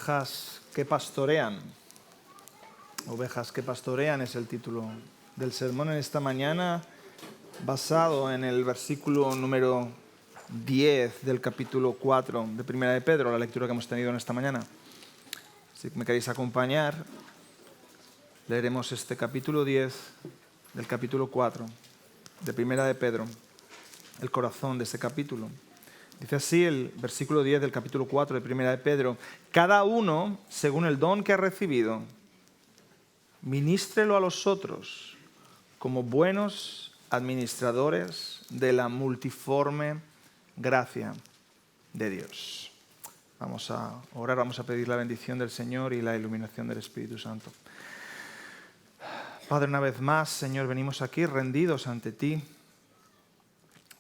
Ovejas que pastorean. Ovejas que pastorean es el título del sermón en esta mañana, basado en el versículo número 10 del capítulo 4 de Primera de Pedro, la lectura que hemos tenido en esta mañana. Si me queréis acompañar, leeremos este capítulo 10 del capítulo 4 de Primera de Pedro, el corazón de este capítulo. Dice así el versículo 10 del capítulo 4 de Primera de Pedro: cada uno, según el don que ha recibido, ministrelo a los otros como buenos administradores de la multiforme gracia de Dios. Vamos a orar, vamos a pedir la bendición del Señor y la iluminación del Espíritu Santo. Padre, una vez más, Señor, venimos aquí rendidos ante ti,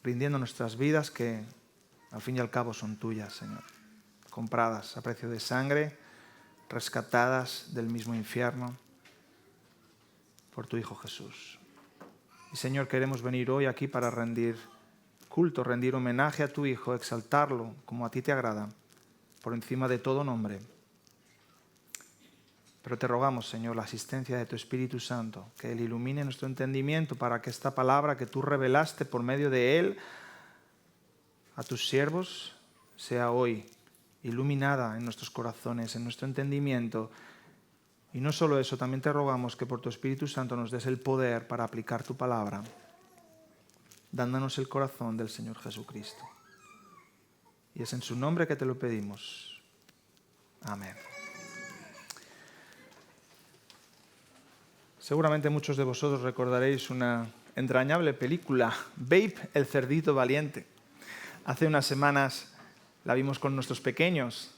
rindiendo nuestras vidas que al fin y al cabo son tuyas, Señor, compradas a precio de sangre, rescatadas del mismo infierno por tu Hijo Jesús. Y Señor, queremos venir hoy aquí para rendir culto, rendir homenaje a tu Hijo, exaltarlo como a ti te agrada, por encima de todo nombre. Pero te rogamos, Señor, la asistencia de tu Espíritu Santo, que Él ilumine nuestro entendimiento para que esta palabra que tú revelaste por medio de Él a tus siervos sea hoy iluminada en nuestros corazones, en nuestro entendimiento. Y no solo eso, también te rogamos que por tu Espíritu Santo nos des el poder para aplicar tu palabra, dándonos el corazón del Señor Jesucristo. Y es en su nombre que te lo pedimos. Amén. Seguramente muchos de vosotros recordaréis una entrañable película, Babe, el cerdito valiente. Hace unas semanas la vimos con nuestros pequeños.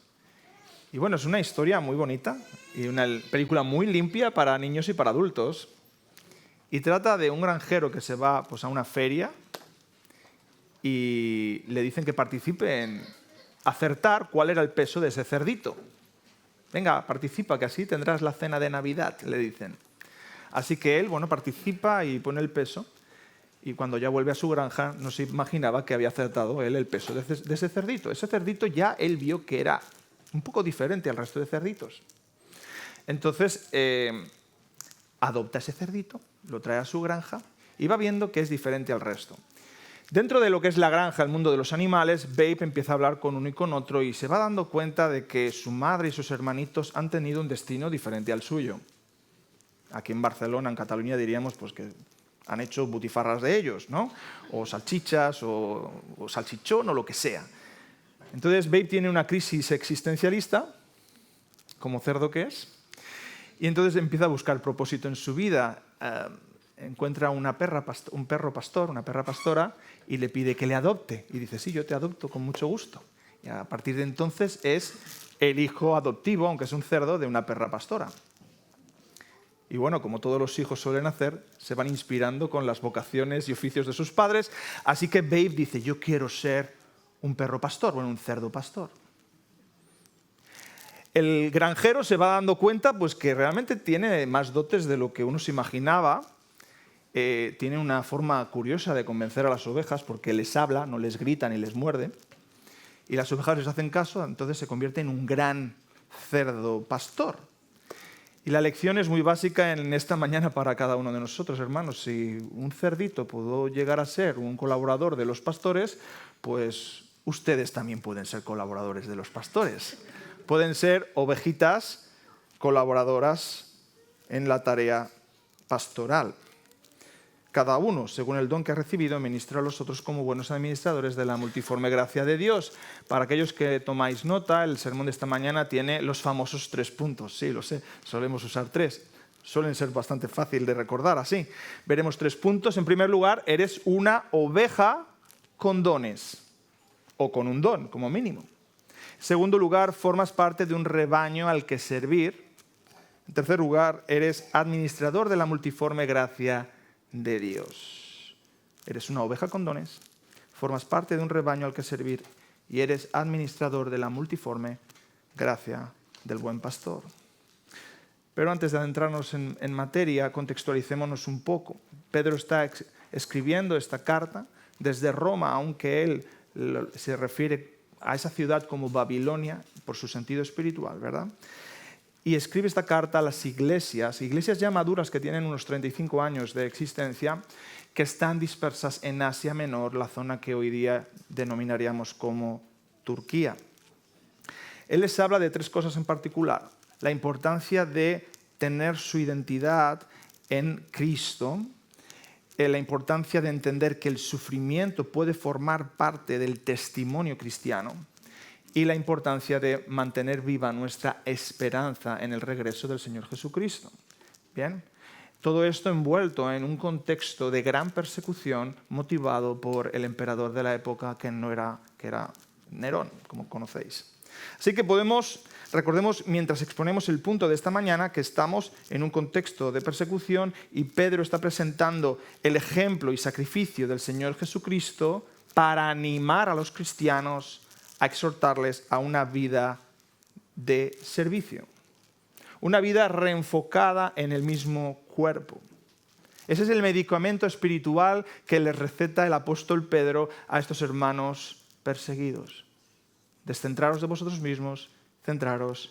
Y bueno, es una historia muy bonita y una película muy limpia para niños y para adultos. Y trata de un granjero que se va pues, a una feria y le dicen que participe en acertar cuál era el peso de ese cerdito. Venga, participa, que así tendrás la cena de Navidad, le dicen. Así que él, participa y pone el peso. Y cuando ya vuelve a su granja, no se imaginaba que había acertado él el peso de ese cerdito. Ese cerdito ya él vio que era un poco diferente al resto de cerditos. Entonces, adopta ese cerdito, lo trae a su granja y va viendo que es diferente al resto. Dentro de lo que es la granja, el mundo de los animales, Babe empieza a hablar con uno y con otro y se va dando cuenta de que su madre y sus hermanitos han tenido un destino diferente al suyo. Aquí en Barcelona, en Cataluña, diríamos pues, que han hecho butifarras de ellos, ¿no? O salchichas, o salchichón, o lo que sea. Entonces Babe tiene una crisis existencialista, como cerdo que es, y entonces empieza a buscar propósito en su vida. Encuentra un perro pastor, una perra pastora, y le pide que le adopte. Y dice, sí, yo te adopto con mucho gusto. Y a partir de entonces es el hijo adoptivo, aunque es un cerdo, de una perra pastora. Y bueno, como todos los hijos suelen hacer, se van inspirando con las vocaciones y oficios de sus padres. Así que Babe dice, yo quiero ser un perro pastor, un cerdo pastor. El granjero se va dando cuenta pues, que realmente tiene más dotes de lo que uno se imaginaba. Tiene una forma curiosa de convencer a las ovejas porque les habla, no les grita ni les muerde. Y las ovejas les hacen caso, entonces se convierte en un gran cerdo pastor. Y la lección es muy básica en esta mañana para cada uno de nosotros, hermanos. Si un cerdito pudo llegar a ser un colaborador de los pastores, pues ustedes también pueden ser colaboradores de los pastores. Pueden ser ovejitas colaboradoras en la tarea pastoral. Cada uno, según el don que ha recibido, ministra a los otros como buenos administradores de la multiforme gracia de Dios. Para aquellos que tomáis nota, el sermón de esta mañana tiene los famosos 3 puntos. Sí, lo sé, solemos usar 3. Suelen ser bastante fácil de recordar así. Veremos 3 puntos. En primer lugar, eres una oveja con dones, o con un don, como mínimo. En segundo lugar, formas parte de un rebaño al que servir. En tercer lugar, eres administrador de la multiforme gracia de Dios. Eres una oveja con dones, formas parte de un rebaño al que servir y eres administrador de la multiforme gracia del buen pastor. Pero antes de adentrarnos en materia, contextualicémonos un poco. Pedro está escribiendo esta carta desde Roma, aunque él se refiere a esa ciudad como Babilonia. por su sentido espiritual, ¿verdad? Y escribe esta carta a las iglesias ya maduras que tienen unos 35 años de existencia, que están dispersas en Asia Menor, la zona que hoy día denominaríamos como Turquía. Él les habla de 3 cosas en particular: la importancia de tener su identidad en Cristo, la importancia de entender que el sufrimiento puede formar parte del testimonio cristiano y la importancia de mantener viva nuestra esperanza en el regreso del Señor Jesucristo. Bien, todo esto envuelto en un contexto de gran persecución motivado por el emperador de la época que era Nerón, como conocéis. Así que recordemos, mientras exponemos el punto de esta mañana, que estamos en un contexto de persecución y Pedro está presentando el ejemplo y sacrificio del Señor Jesucristo para animar a los cristianos a exhortarles a una vida de servicio, una vida reenfocada en el mismo cuerpo. Ese es el medicamento espiritual que les receta el apóstol Pedro a estos hermanos perseguidos. Descentraros de vosotros mismos, centraros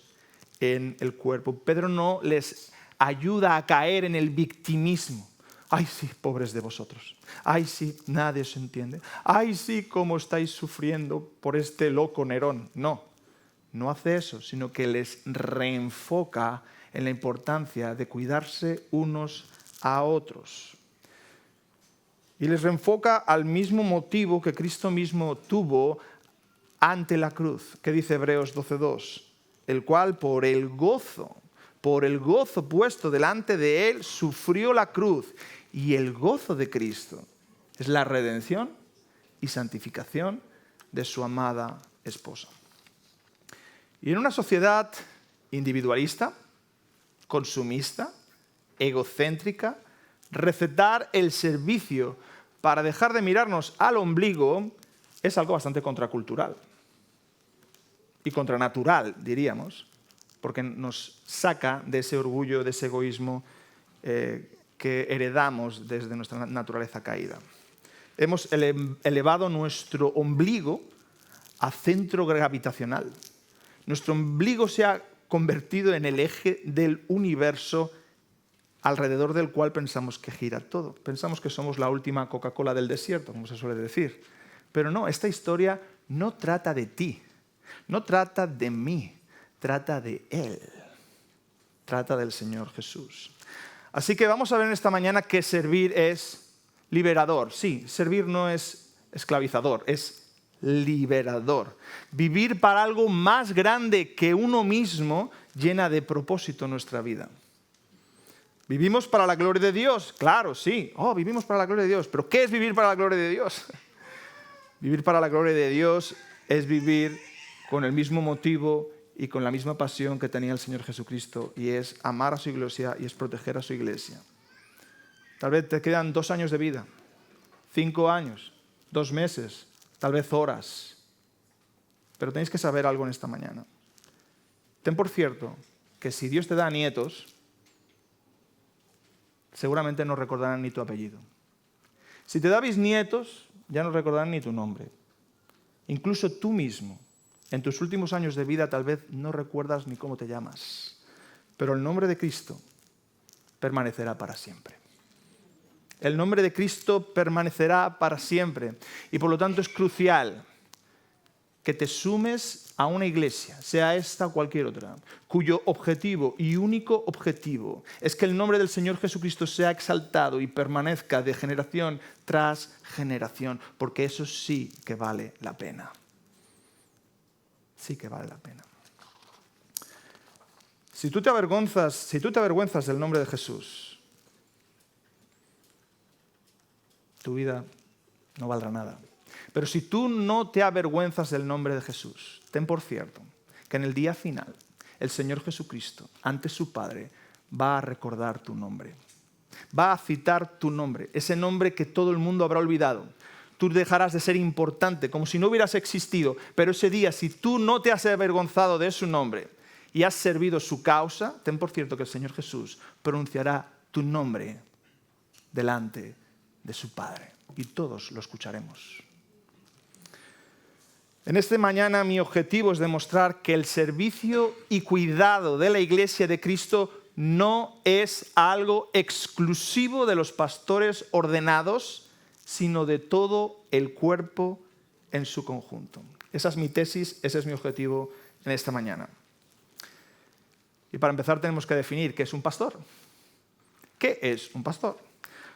en el cuerpo. Pedro no les ayuda a caer en el victimismo. Ay, sí, pobres de vosotros. Ay, sí, nadie os entiende. Ay, sí, cómo estáis sufriendo por este loco Nerón. No hace eso, sino que les reenfoca en la importancia de cuidarse unos a otros. Y les reenfoca al mismo motivo que Cristo mismo tuvo ante la cruz, que dice Hebreos 12:2, el cual por el gozo puesto delante de él, sufrió la cruz. Y el gozo de Cristo es la redención y santificación de su amada esposa. Y en una sociedad individualista, consumista, egocéntrica, recetar el servicio para dejar de mirarnos al ombligo es algo bastante contracultural y contranatural, diríamos, porque nos saca de ese orgullo, de ese egoísmo que heredamos desde nuestra naturaleza caída. Hemos elevado nuestro ombligo a centro gravitacional. Nuestro ombligo se ha convertido en el eje del universo alrededor del cual pensamos que gira todo. Pensamos que somos la última Coca-Cola del desierto, como se suele decir. Pero no, esta historia no trata de ti, no trata de mí, trata de Él. Trata del Señor Jesús. Así que vamos a ver en esta mañana que servir es liberador. Sí, servir no es esclavizador, es liberador. Vivir para algo más grande que uno mismo llena de propósito nuestra vida. ¿Vivimos para la gloria de Dios? Claro, sí. Vivimos para la gloria de Dios. ¿Pero qué es vivir para la gloria de Dios? Vivir para la gloria de Dios es vivir con el mismo motivo y con la misma pasión que tenía el Señor Jesucristo, y es amar a su iglesia y es proteger a su iglesia. Tal vez te quedan 2 años de vida, 5 años, 2 meses, tal vez horas. Pero tenéis que saber algo en esta mañana. Ten por cierto que si Dios te da nietos, seguramente no recordarán ni tu apellido. Si te da bisnietos, ya no recordarán ni tu nombre. Incluso tú mismo, en tus últimos años de vida, tal vez no recuerdas ni cómo te llamas. Pero el nombre de Cristo permanecerá para siempre. El nombre de Cristo permanecerá para siempre. Y por lo tanto es crucial que te sumes a una iglesia, sea esta o cualquier otra, cuyo objetivo y único objetivo es que el nombre del Señor Jesucristo sea exaltado y permanezca de generación tras generación, porque eso sí que vale la pena. Sí que vale la pena. Si tú te avergüenzas del nombre de Jesús, tu vida no valdrá nada. Pero si tú no te avergüenzas del nombre de Jesús, ten por cierto que en el día final el Señor Jesucristo, ante su Padre, va a recordar tu nombre. Va a citar tu nombre, ese nombre que todo el mundo habrá olvidado. Tú dejarás de ser importante, como si no hubieras existido. Pero ese día, si tú no te has avergonzado de su nombre y has servido su causa, ten por cierto que el Señor Jesús pronunciará tu nombre delante de su Padre. Y todos lo escucharemos. En esta mañana mi objetivo es demostrar que el servicio y cuidado de la Iglesia de Cristo no es algo exclusivo de los pastores ordenados, sino de todo el cuerpo en su conjunto. Esa es mi tesis, ese es mi objetivo en esta mañana. Y para empezar tenemos que definir qué es un pastor. ¿Qué es un pastor?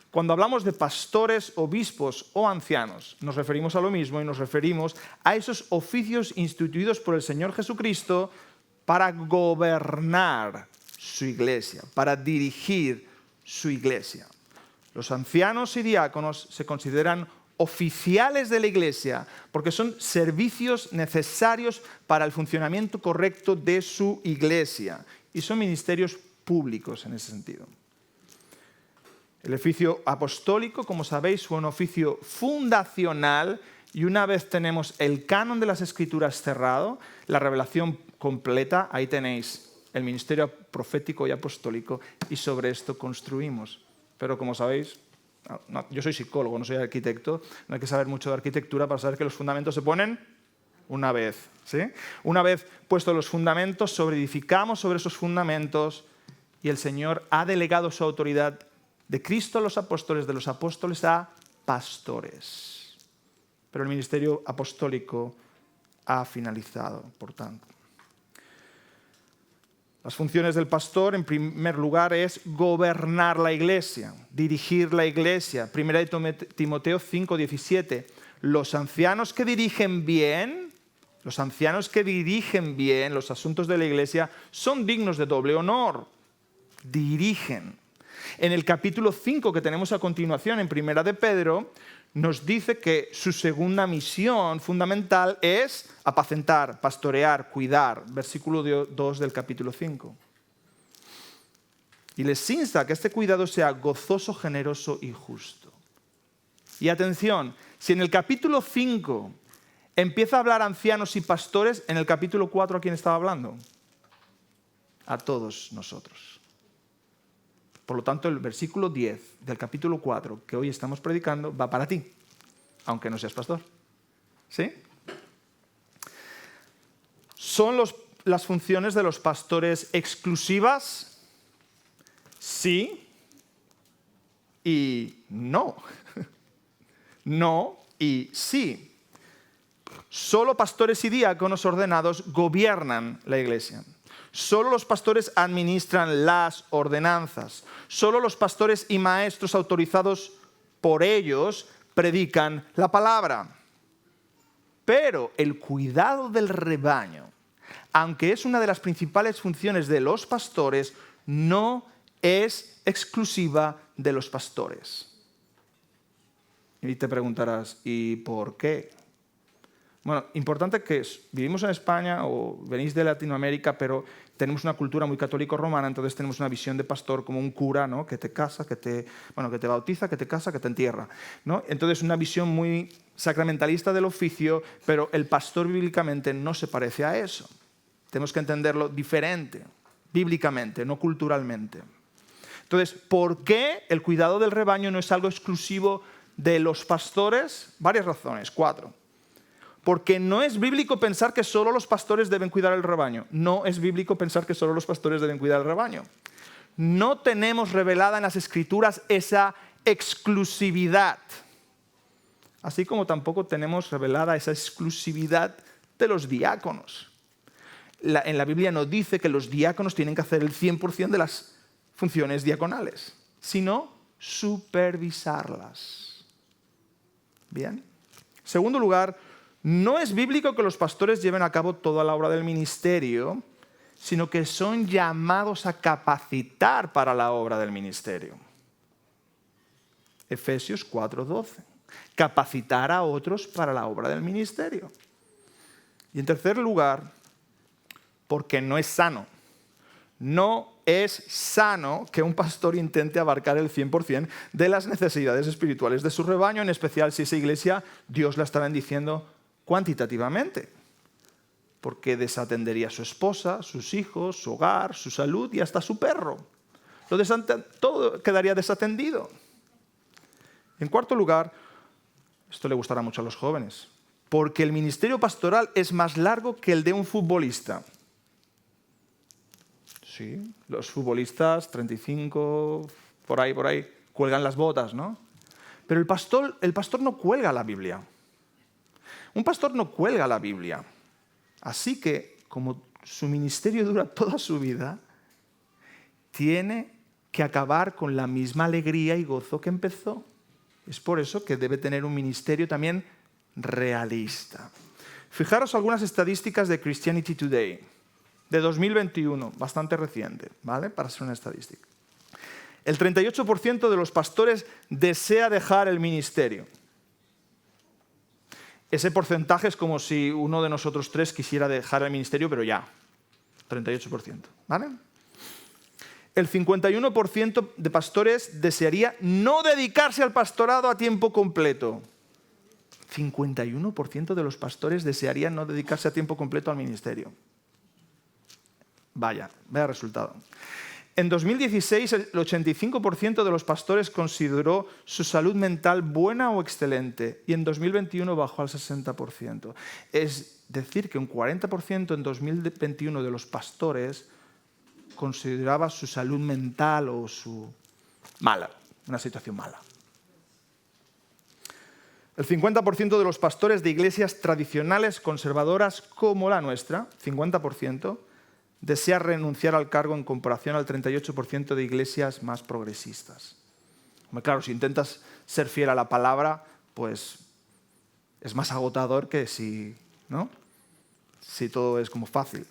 Cuando hablamos de pastores, obispos o ancianos, nos referimos a lo mismo y nos referimos a esos oficios instituidos por el Señor Jesucristo para gobernar su iglesia, para dirigir su iglesia. Los ancianos y diáconos se consideran oficiales de la iglesia porque son servicios necesarios para el funcionamiento correcto de su iglesia y son ministerios públicos en ese sentido. El oficio apostólico, como sabéis, fue un oficio fundacional y una vez tenemos el canon de las Escrituras cerrado, la revelación completa, ahí tenéis el ministerio profético y apostólico y sobre esto construimos. Pero como sabéis, yo soy psicólogo, no soy arquitecto, no hay que saber mucho de arquitectura para saber que los fundamentos se ponen una vez. ¿Sí? Una vez puestos los fundamentos, edificamos sobre esos fundamentos y el Señor ha delegado su autoridad de Cristo a los apóstoles, de los apóstoles a pastores. Pero el ministerio apostólico ha finalizado, por tanto. Las funciones del pastor, en primer lugar, es gobernar la iglesia, dirigir la iglesia. 1 Timoteo 5:17. Los ancianos que dirigen bien los asuntos de la iglesia son dignos de doble honor. Dirigen. En el capítulo 5 que tenemos a continuación, en Primera de Pedro, nos dice que su segunda misión fundamental es apacentar, pastorear, cuidar. Versículo 2 del capítulo 5. Y les insta a que este cuidado sea gozoso, generoso y justo. Y atención, si en el capítulo 5 empieza a hablar ancianos y pastores, en el capítulo 4 ¿a quién estaba hablando? A todos nosotros. Por lo tanto, el versículo 10 del capítulo 4 que hoy estamos predicando va para ti, aunque no seas pastor. ¿Sí? ¿Son las funciones de los pastores exclusivas? Sí y no. No y sí. Solo pastores y diáconos ordenados gobiernan la iglesia. Solo los pastores administran las ordenanzas. Solo los pastores y maestros autorizados por ellos predican la palabra. Pero el cuidado del rebaño, aunque es una de las principales funciones de los pastores, no es exclusiva de los pastores. Y te preguntarás, ¿y por qué? Bueno, importante que vivimos en España o venís de Latinoamérica, pero tenemos una cultura muy católico-romana, entonces tenemos una visión de pastor como un cura, ¿no? Que te casa, que te bautiza, que te casa, que te entierra, ¿no? Entonces una visión muy sacramentalista del oficio, pero el pastor bíblicamente no se parece a eso. Tenemos que entenderlo diferente, bíblicamente, no culturalmente. Entonces, ¿por qué el cuidado del rebaño no es algo exclusivo de los pastores? Varias razones, 4. Porque no es bíblico pensar que solo los pastores deben cuidar el rebaño. No es bíblico pensar que solo los pastores deben cuidar el rebaño. No tenemos revelada en las Escrituras esa exclusividad. Así como tampoco tenemos revelada esa exclusividad de los diáconos. En la Biblia no dice que los diáconos tienen que hacer el 100% de las funciones diaconales, sino supervisarlas. Bien. En segundo lugar, no es bíblico que los pastores lleven a cabo toda la obra del ministerio, sino que son llamados a capacitar para la obra del ministerio. Efesios 4:12. Capacitar a otros para la obra del ministerio. Y en tercer lugar, porque no es sano. No es sano que un pastor intente abarcar el 100% de las necesidades espirituales de su rebaño, en especial si esa iglesia Dios la está bendiciendo cuantitativamente, porque desatendería a su esposa, sus hijos, su hogar, su salud y hasta su perro. Todo quedaría desatendido. En cuarto lugar, esto le gustará mucho a los jóvenes, porque el ministerio pastoral es más largo que el de un futbolista. Sí, los futbolistas, 35, por ahí, cuelgan las botas, ¿no? Pero el pastor no cuelga la Biblia. Un pastor no cuelga la Biblia. Así que, como su ministerio dura toda su vida, tiene que acabar con la misma alegría y gozo que empezó. Es por eso que debe tener un ministerio también realista. Fijaros algunas estadísticas de Christianity Today, de 2021, bastante reciente, ¿vale? Para ser una estadística. El 38% de los pastores desea dejar el ministerio. Ese porcentaje es como si uno de nosotros tres quisiera dejar el ministerio, pero ya. 38%, ¿vale? El 51% de pastores desearía no dedicarse al pastorado a tiempo completo. 51% de los pastores desearían no dedicarse a tiempo completo al ministerio. Vaya resultado. En 2016, el 85% de los pastores consideró su salud mental buena o excelente y en 2021 bajó al 60%. Es decir, que un 40% en 2021 de los pastores consideraba su salud mental o su mala, una situación mala. El 50% de los pastores de iglesias tradicionales conservadoras como la nuestra, 50%, desea renunciar al cargo en comparación al 38% de iglesias más progresistas. Claro, si intentas ser fiel a la palabra, pues es más agotador que si todo es como fácil.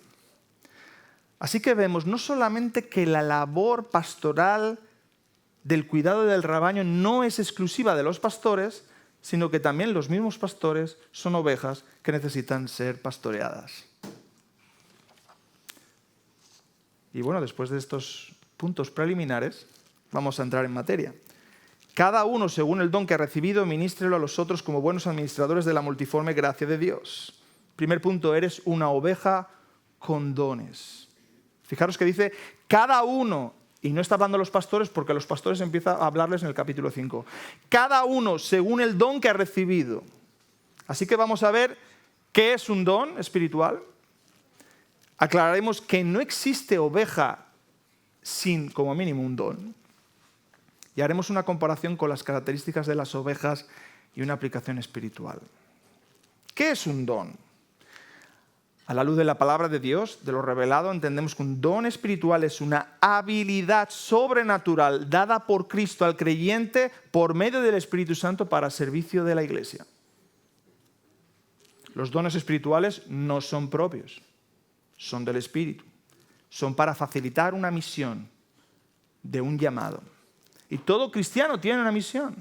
Así que vemos no solamente que la labor pastoral del cuidado del rebaño no es exclusiva de los pastores, sino que también los mismos pastores son ovejas que necesitan ser pastoreadas. Y bueno, después de estos puntos preliminares, vamos a entrar en materia. Cada uno, según el don que ha recibido, ministrelo a los otros como buenos administradores de la multiforme gracia de Dios. Primer punto, eres una oveja con dones. Fijaros que dice cada uno, y no está hablando a los pastores porque los pastores empieza a hablarles en el capítulo 5. Cada uno, según el don que ha recibido. Así que vamos a ver qué es un don espiritual. Aclararemos que no existe oveja sin, como mínimo, un don. Y haremos una comparación con las características de las ovejas y una aplicación espiritual. ¿Qué es un don? A la luz de la palabra de Dios, de lo revelado, entendemos que un don espiritual es una habilidad sobrenatural dada por Cristo al creyente por medio del Espíritu Santo para servicio de la Iglesia. Los dones espirituales no son propios. Son del Espíritu, son para facilitar una misión de un llamado. Y todo cristiano tiene una misión,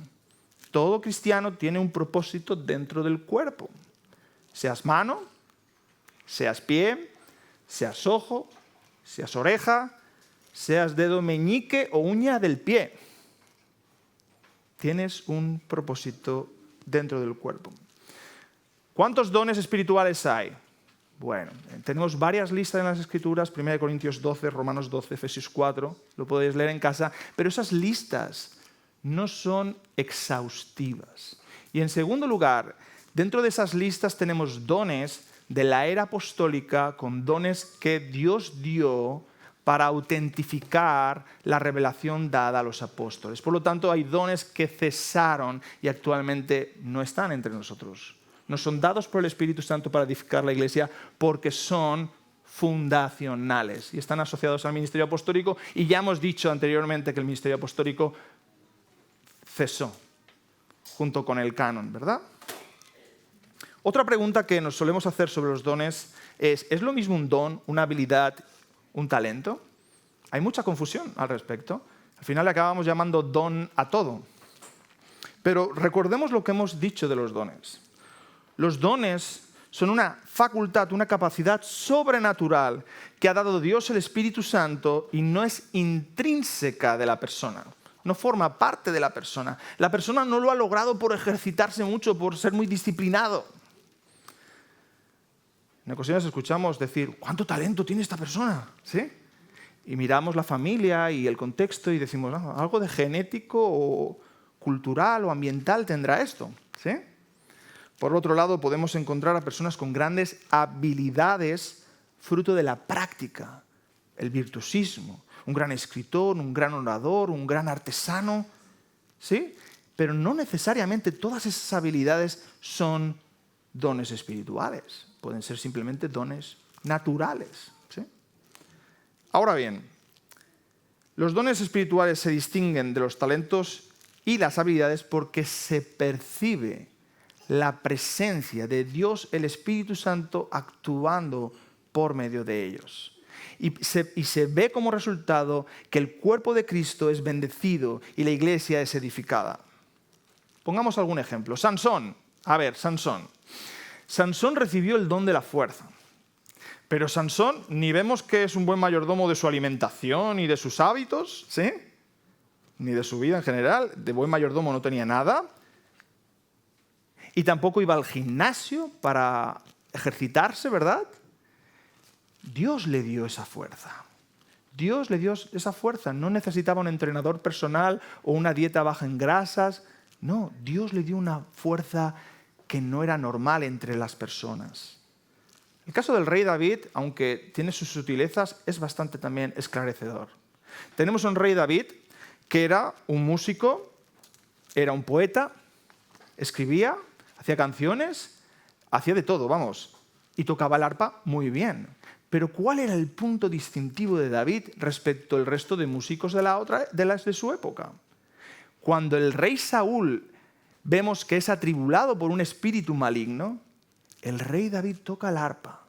todo cristiano tiene un propósito dentro del cuerpo. Seas mano, seas pie, seas ojo, seas oreja, seas dedo meñique o uña del pie. Tienes un propósito dentro del cuerpo. ¿Cuántos dones espirituales hay? Bueno, tenemos varias listas en las Escrituras, 1 Corintios 12, Romanos 12, Efesios 4, lo podéis leer en casa, pero esas listas no son exhaustivas. Y en segundo lugar, dentro de esas listas tenemos dones de la era apostólica con dones que Dios dio para autentificar la revelación dada a los apóstoles. Por lo tanto, hay dones que cesaron y actualmente no están entre nosotros. No son dados por el Espíritu Santo para edificar la iglesia porque son fundacionales y están asociados al ministerio apostólico y ya hemos dicho anteriormente que el ministerio apostólico cesó junto con el canon, ¿verdad? Otra pregunta que nos solemos hacer sobre los dones ¿es lo mismo un don, una habilidad, un talento? Hay mucha confusión al respecto. Al final le acabamos llamando don a todo. Pero recordemos lo que hemos dicho de los dones. Los dones son una facultad, una capacidad sobrenatural que ha dado Dios el Espíritu Santo y no es intrínseca de la persona. No forma parte de la persona. La persona no lo ha logrado por ejercitarse mucho, por ser muy disciplinado. En ocasiones escuchamos decir, ¿cuánto talento tiene esta persona? ¿Sí? Y miramos la familia y el contexto y decimos, algo de genético o cultural o ambiental tendrá esto. ¿Sí? Por otro lado, podemos encontrar a personas con grandes habilidades fruto de la práctica, el virtuosismo, un gran escritor, un gran orador, un gran artesano, ¿sí? Pero no necesariamente todas esas habilidades son dones espirituales, pueden ser simplemente dones naturales, ¿sí? Ahora bien, los dones espirituales se distinguen de los talentos y las habilidades porque se percibe la presencia de Dios, el Espíritu Santo, actuando por medio de ellos. Y se ve como resultado que el cuerpo de Cristo es bendecido y la iglesia es edificada. Pongamos algún ejemplo. Sansón. Sansón recibió el don de la fuerza. Pero Sansón ni vemos que es un buen mayordomo de su alimentación y de sus hábitos, ¿sí? Ni de su vida en general. De buen mayordomo no tenía nada. Y tampoco iba al gimnasio para ejercitarse, ¿verdad? Dios le dio esa fuerza. Dios le dio esa fuerza. No necesitaba un entrenador personal o una dieta baja en grasas. No, Dios le dio una fuerza que no era normal entre las personas. El caso del rey David, aunque tiene sus sutilezas, es bastante también esclarecedor. Tenemos un rey David que era un músico, era un poeta, escribía, hacía canciones, hacía de todo, vamos, y tocaba el arpa muy bien. Pero ¿cuál era el punto distintivo de David respecto al resto de músicos de su época? Cuando el rey Saúl vemos que es atribulado por un espíritu maligno, el rey David toca el arpa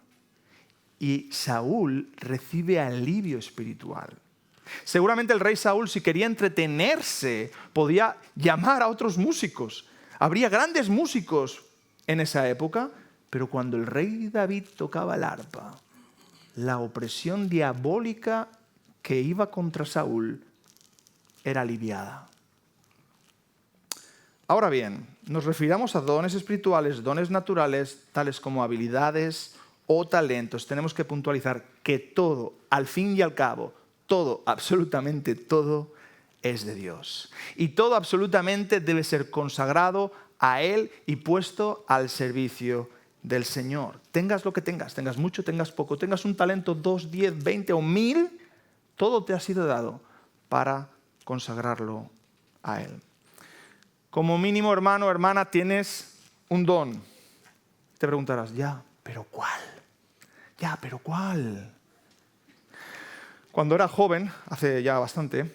y Saúl recibe alivio espiritual. Seguramente el rey Saúl, si quería entretenerse, podía llamar a otros músicos. Habría grandes músicos en esa época, pero cuando el rey David tocaba el arpa, la opresión diabólica que iba contra Saúl era aliviada. Ahora bien, nos refiramos a dones espirituales, dones naturales, tales como habilidades o talentos. Tenemos que puntualizar que todo, al fin y al cabo, todo, absolutamente todo, es de Dios. Y todo absolutamente debe ser consagrado a Él y puesto al servicio del Señor. Tengas lo que tengas mucho, tengas poco, tengas un talento, 2, 10, 20 o 1000, todo te ha sido dado para consagrarlo a Él. Como mínimo, hermano, hermana, tienes un don. Te preguntarás, ya, pero ¿cuál? Ya, pero ¿cuál? Cuando era joven, hace ya bastante,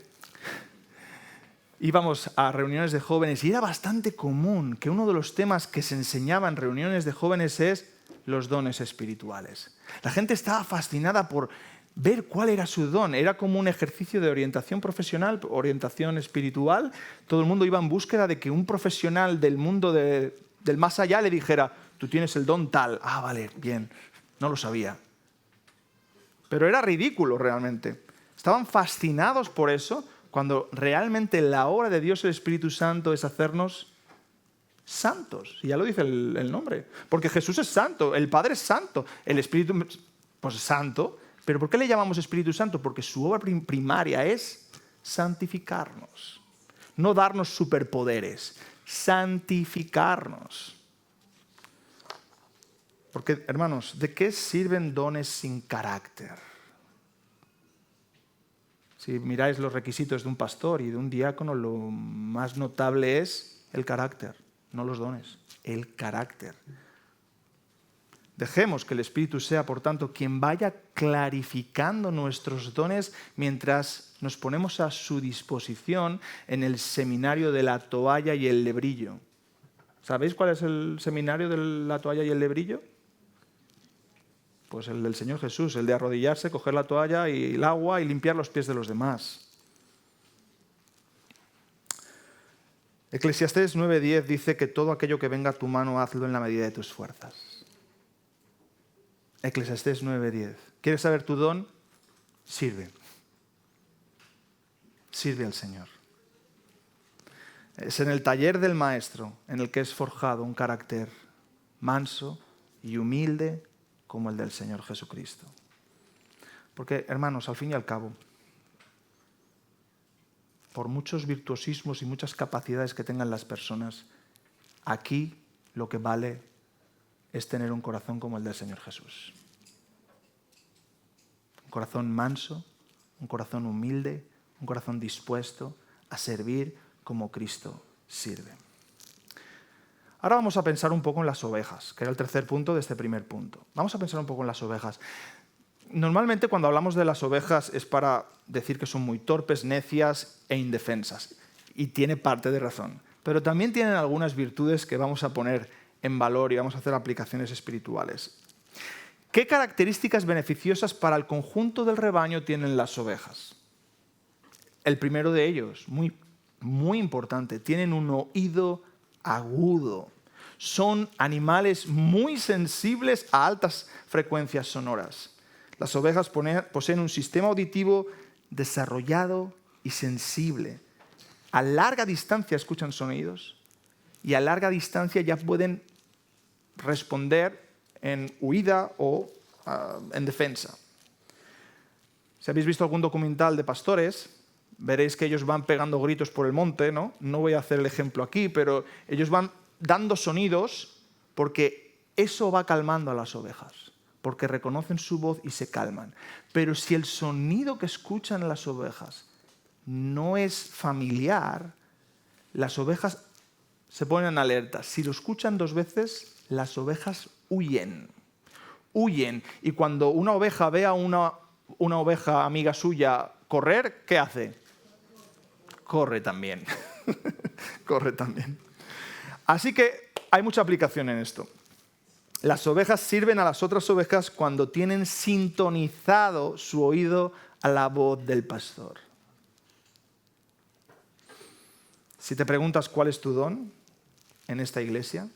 íbamos a reuniones de jóvenes y era bastante común que uno de los temas que se enseñaba en reuniones de jóvenes es los dones espirituales. La gente estaba fascinada por ver cuál era su don. Era como un ejercicio de orientación profesional, orientación espiritual. Todo el mundo iba en búsqueda de que un profesional del mundo del más allá le dijera, tú tienes el don tal. Ah, vale, bien, no lo sabía. Pero era ridículo realmente. Estaban fascinados por eso, cuando realmente la obra de Dios, el Espíritu Santo, es hacernos santos. Y ya lo dice el nombre. Porque Jesús es santo, el Padre es santo, el Espíritu pues es santo. ¿Pero por qué le llamamos Espíritu Santo? Porque su obra primaria es santificarnos. No darnos superpoderes, santificarnos. Porque, hermanos, ¿de qué sirven dones sin carácter? Si miráis los requisitos de un pastor y de un diácono, lo más notable es el carácter, no los dones, el carácter. Dejemos que el Espíritu sea, por tanto, quien vaya clarificando nuestros dones mientras nos ponemos a su disposición en el seminario de la toalla y el lebrillo. ¿Sabéis cuál es el seminario de la toalla y el lebrillo? Pues el del Señor Jesús, el de arrodillarse, coger la toalla y el agua y limpiar los pies de los demás. Eclesiastés 9:10 dice que todo aquello que venga a tu mano, hazlo en la medida de tus fuerzas. Eclesiastés 9:10. ¿Quieres saber tu don? Sirve. Sirve al Señor. Es en el taller del maestro en el que es forjado un carácter manso y humilde como el del Señor Jesucristo. Porque, hermanos, al fin y al cabo, por muchos virtuosismos y muchas capacidades que tengan las personas, aquí lo que vale es tener un corazón como el del Señor Jesús. Un corazón manso, un corazón humilde, un corazón dispuesto a servir como Cristo sirve. Ahora vamos a pensar un poco en las ovejas, que era el tercer punto de este primer punto. Vamos a pensar un poco en las ovejas. Normalmente cuando hablamos de las ovejas es para decir que son muy torpes, necias e indefensas. Y tiene parte de razón. Pero también tienen algunas virtudes que vamos a poner en valor y vamos a hacer aplicaciones espirituales. ¿Qué características beneficiosas para el conjunto del rebaño tienen las ovejas? El primero de ellos, muy importante, tienen un oído agudo. Son animales muy sensibles a altas frecuencias sonoras. Las ovejas poseen un sistema auditivo desarrollado y sensible. A larga distancia escuchan sonidos y a larga distancia ya pueden responder en huida o en defensa. Si habéis visto algún documental de pastores, veréis que ellos van pegando gritos por el monte, ¿no? No voy a hacer el ejemplo aquí, pero ellos van dando sonidos porque eso va calmando a las ovejas, porque reconocen su voz y se calman. Pero si el sonido que escuchan las ovejas no es familiar, las ovejas se ponen en alerta. Si lo escuchan 2 veces, las ovejas huyen. Huyen. Y cuando una oveja ve a una oveja amiga suya correr, ¿qué hace? Corre también. Corre también. Así que hay mucha aplicación en esto. Las ovejas sirven a las otras ovejas cuando tienen sintonizado su oído a la voz del pastor. Si te preguntas cuál es tu don en esta iglesia,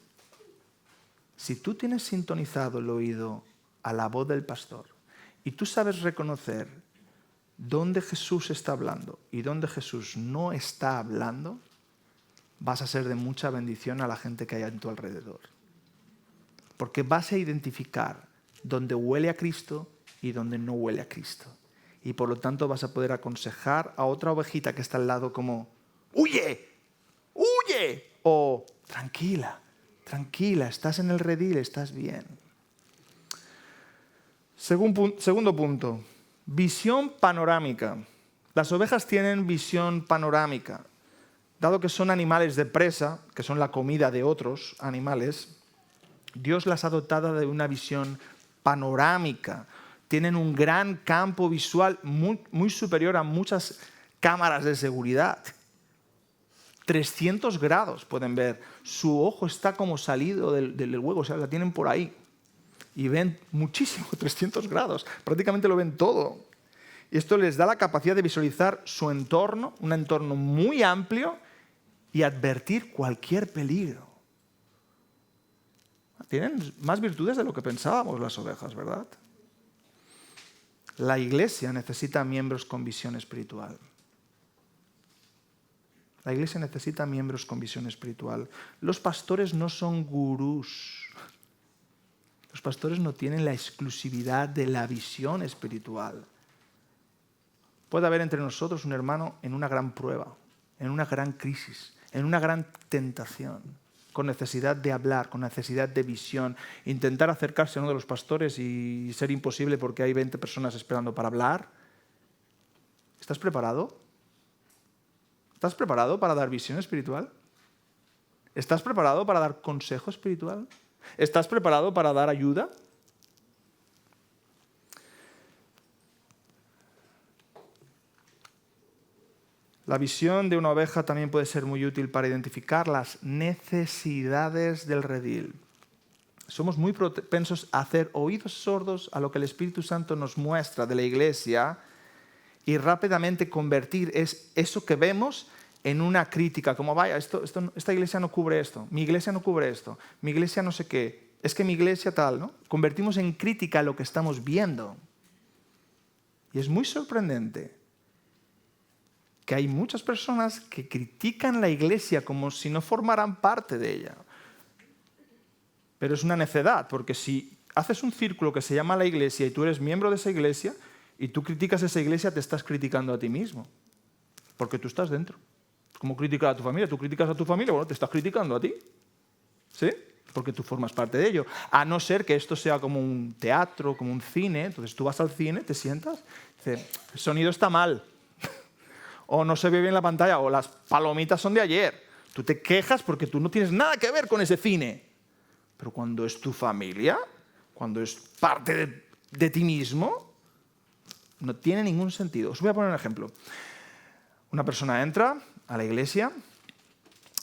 si tú tienes sintonizado el oído a la voz del pastor y tú sabes reconocer dónde Jesús está hablando y dónde Jesús no está hablando, vas a ser de mucha bendición a la gente que hay a tu alrededor. Porque vas a identificar dónde huele a Cristo y dónde no huele a Cristo. Y por lo tanto vas a poder aconsejar a otra ovejita que está al lado como ¡huye! ¡Huye! O tranquila, tranquila, estás en el redil, estás bien. Segundo punto, visión panorámica. Las ovejas tienen visión panorámica. Dado que son animales de presa, que son la comida de otros animales, Dios las ha dotado de una visión panorámica. Tienen un gran campo visual muy superior a muchas cámaras de seguridad. 300 grados pueden ver. Su ojo está como salido del huevo, o sea, la tienen por ahí. Y ven muchísimo, 300 grados. Prácticamente lo ven todo. Y esto les da la capacidad de visualizar su entorno, un entorno muy amplio, y advertir cualquier peligro. Tienen más virtudes de lo que pensábamos las ovejas, ¿verdad? La iglesia necesita miembros con visión espiritual. La iglesia necesita miembros con visión espiritual. Los pastores no son gurús. Los pastores no tienen la exclusividad de la visión espiritual. Puede haber entre nosotros un hermano en una gran prueba, en una gran crisis, en una gran tentación, con necesidad de hablar, con necesidad de visión, intentar acercarse a uno de los pastores y ser imposible porque hay 20 personas esperando para hablar. ¿Estás preparado? ¿Estás preparado para dar visión espiritual? ¿Estás preparado para dar consejo espiritual? ¿Estás preparado para dar ayuda? La visión de una oveja también puede ser muy útil para identificar las necesidades del redil. Somos muy propensos a hacer oídos sordos a lo que el Espíritu Santo nos muestra de la iglesia y rápidamente convertir eso que vemos en una crítica, como vaya, esta iglesia no cubre esto, mi iglesia no cubre esto, mi iglesia no sé qué, es que mi iglesia tal, ¿no? Convertimos en crítica lo que estamos viendo. Y es muy sorprendente que hay muchas personas que critican la iglesia como si no formaran parte de ella. Pero es una necedad, porque si haces un círculo que se llama la iglesia y tú eres miembro de esa iglesia y tú criticas esa iglesia, te estás criticando a ti mismo, porque tú estás dentro. Es como criticar a tu familia. Tú criticas a tu familia, bueno, te estás criticando a ti. ¿Sí? porque tú formas parte de ello. A no ser que esto sea como un teatro, como un cine. Entonces tú vas al cine, te sientas, dices, el sonido está mal, o no se ve bien la pantalla, o las palomitas son de ayer. Tú te quejas porque tú no tienes nada que ver con ese cine. Pero cuando es tu familia, cuando es parte de ti mismo, no tiene ningún sentido. Os voy a poner un ejemplo. Una persona entra a la iglesia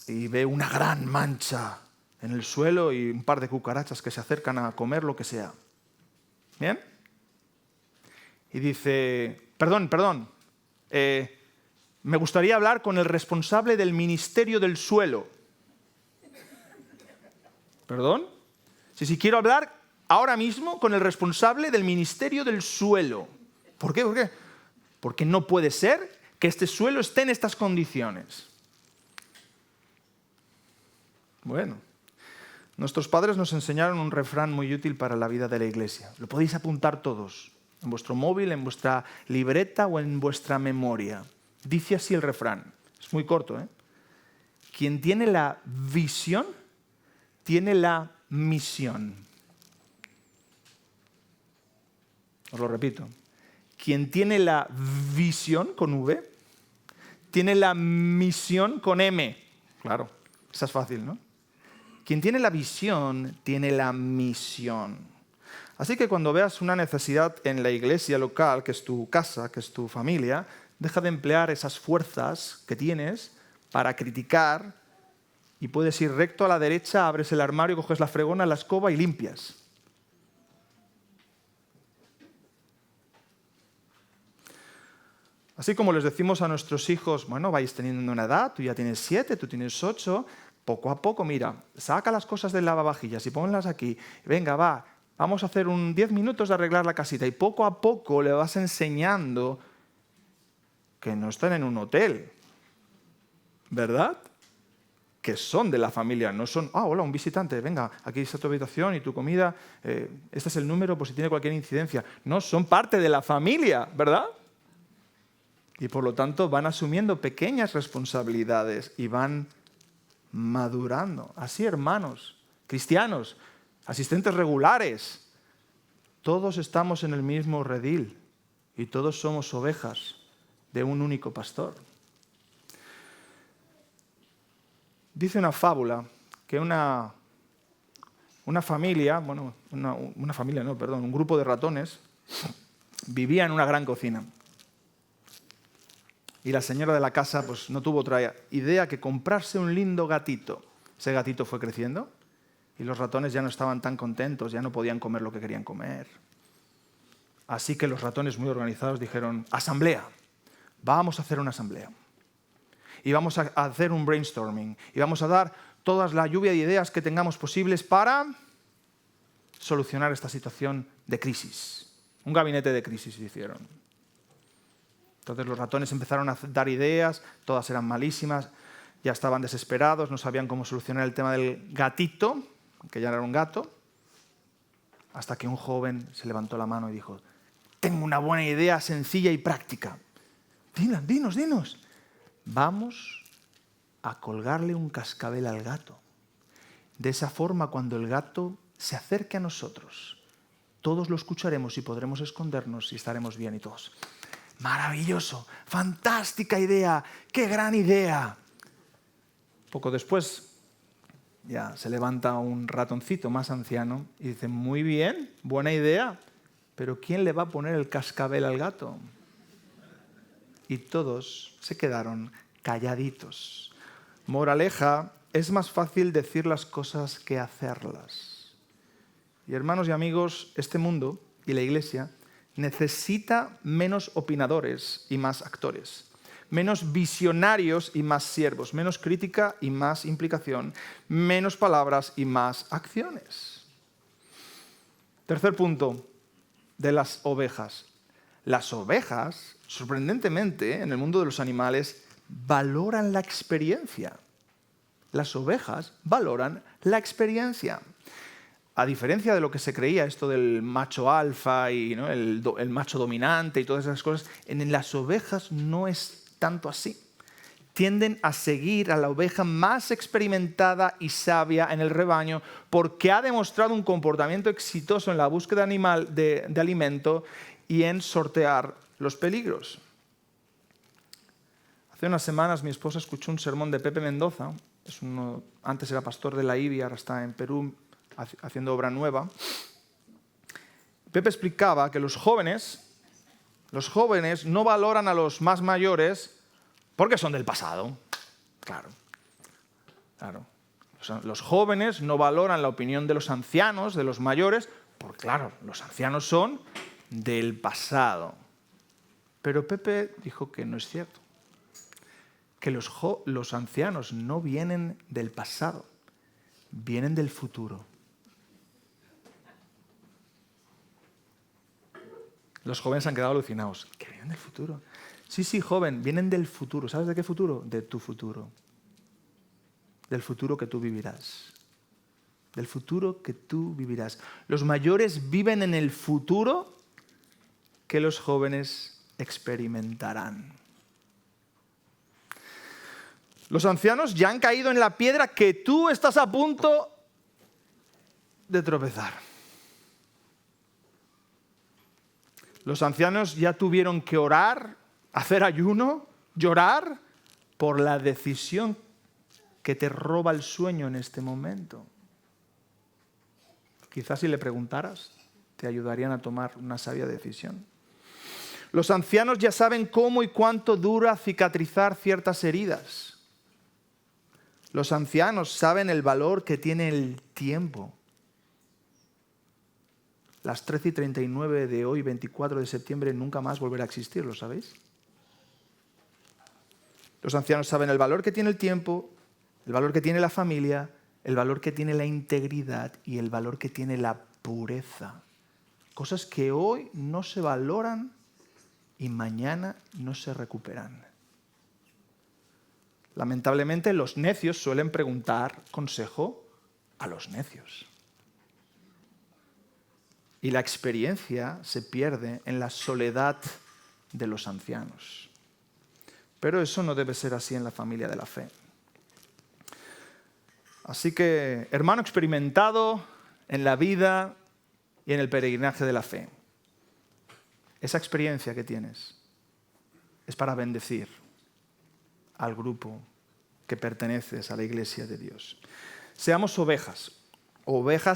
y ve una gran mancha en el suelo y un par de cucarachas que se acercan a comer lo que sea. ¿Bien? Y dice, perdón, me gustaría hablar con el responsable del Ministerio del Suelo. ¿Perdón? Si quiero hablar ahora mismo con el responsable del Ministerio del Suelo. ¿Por qué? Porque no puede ser que este suelo esté en estas condiciones. Bueno, nuestros padres nos enseñaron un refrán muy útil para la vida de la iglesia. Lo podéis apuntar todos, en vuestro móvil, en vuestra libreta o en vuestra memoria. Dice así el refrán, es muy corto, ¿eh? Quien tiene la visión, tiene la misión. Os lo repito. Quien tiene la visión con V, tiene la misión con M. Claro, esa es fácil, ¿no? Quien tiene la visión, tiene la misión. Así que cuando veas una necesidad en la iglesia local, que es tu casa, que es tu familia, deja de emplear esas fuerzas que tienes para criticar y puedes ir recto a la derecha, abres el armario, coges la fregona, la escoba y limpias. Así como les decimos a nuestros hijos, bueno, vais teniendo una edad, tú ya tienes 7, tú tienes 8, poco a poco, mira, saca las cosas del lavavajillas y ponlas aquí. Venga, vamos a hacer 10 minutos de arreglar la casita. Y poco a poco le vas enseñando que no están en un hotel, ¿verdad? Que son de la familia, no son, hola, un visitante, venga, aquí está tu habitación y tu comida, este es el número por si tiene cualquier incidencia. No, son parte de la familia, ¿verdad? Y por lo tanto van asumiendo pequeñas responsabilidades y van madurando. Así, hermanos, cristianos, asistentes regulares, todos estamos en el mismo redil y todos somos ovejas de un único pastor. Dice una fábula que una familia, un grupo de ratones vivía en una gran cocina. Y la señora de la casa pues, no tuvo otra idea que comprarse un lindo gatito. Ese gatito fue creciendo y los ratones ya no estaban tan contentos, ya no podían comer lo que querían comer. Así que los ratones muy organizados dijeron, asamblea, vamos a hacer una asamblea. Y vamos a hacer un brainstorming. Y vamos a dar toda la lluvia de ideas que tengamos posibles para solucionar esta situación de crisis. Un gabinete de crisis hicieron. Entonces los ratones empezaron a dar ideas, todas eran malísimas, ya estaban desesperados, no sabían cómo solucionar el tema del gatito, que ya no era un gato, hasta que un joven se levantó la mano y dijo, tengo una buena idea sencilla y práctica. Dinos. Vamos a colgarle un cascabel al gato. De esa forma, cuando el gato se acerque a nosotros, todos lo escucharemos y podremos escondernos y estaremos bien y todos. Maravilloso, fantástica idea, qué gran idea. Poco después ya se levanta un ratoncito más anciano y dice, muy bien, buena idea, pero ¿quién le va a poner el cascabel al gato? Y todos se quedaron calladitos. Moraleja, es más fácil decir las cosas que hacerlas. Y hermanos y amigos, este mundo y la iglesia necesita menos opinadores y más actores, menos visionarios y más siervos, menos crítica y más implicación, menos palabras y más acciones. Tercer punto de las ovejas. Las ovejas, sorprendentemente, en el mundo de los animales, valoran la experiencia. Las ovejas valoran la experiencia. A diferencia de lo que se creía, esto del macho alfa y ¿no? el macho dominante y todas esas cosas, en las ovejas no es tanto así. tienden a seguir a la oveja más experimentada y sabia en el rebaño porque ha demostrado un comportamiento exitoso en la búsqueda animal de alimento y en sortear los peligros. Hace unas semanas mi esposa escuchó un sermón de Pepe Mendoza. Antes era pastor de la IBI, ahora está en Perú haciendo obra nueva. Pepe explicaba que los jóvenes no valoran a los más mayores porque son del pasado. Claro. Los jóvenes no valoran la opinión de los ancianos, de los mayores, porque claro, los ancianos son del pasado. Pero Pepe dijo que no es cierto. Que los ancianos no vienen del pasado, vienen del futuro. Los jóvenes han quedado alucinados. ¿Que vienen del futuro? Sí, joven, vienen del futuro. ¿Sabes de qué futuro? De tu futuro. Del futuro que tú vivirás. Del futuro que tú vivirás. Los mayores viven en el futuro que los jóvenes experimentarán. Los ancianos ya han caído en la piedra que tú estás a punto de tropezar. Los ancianos ya tuvieron que orar, hacer ayuno, llorar por la decisión que te roba el sueño en este momento. Quizás si le preguntaras, te ayudarían a tomar una sabia decisión. Los ancianos ya saben cómo y cuánto dura cicatrizar ciertas heridas. Los ancianos saben el valor que tiene el tiempo. Las 13:39 de hoy, 24 de septiembre, nunca más volverá a existir, ¿lo sabéis? Los ancianos saben el valor que tiene el tiempo, el valor que tiene la familia, el valor que tiene la integridad y el valor que tiene la pureza. Cosas que hoy no se valoran y mañana no se recuperan. Lamentablemente, los necios suelen preguntar consejo a los necios. Y la experiencia se pierde en la soledad de los ancianos. Pero eso no debe ser así en la familia de la fe. Así que, hermano experimentado en la vida y en el peregrinaje de la fe, esa experiencia que tienes es para bendecir al grupo que perteneces a la iglesia de Dios. Seamos ovejas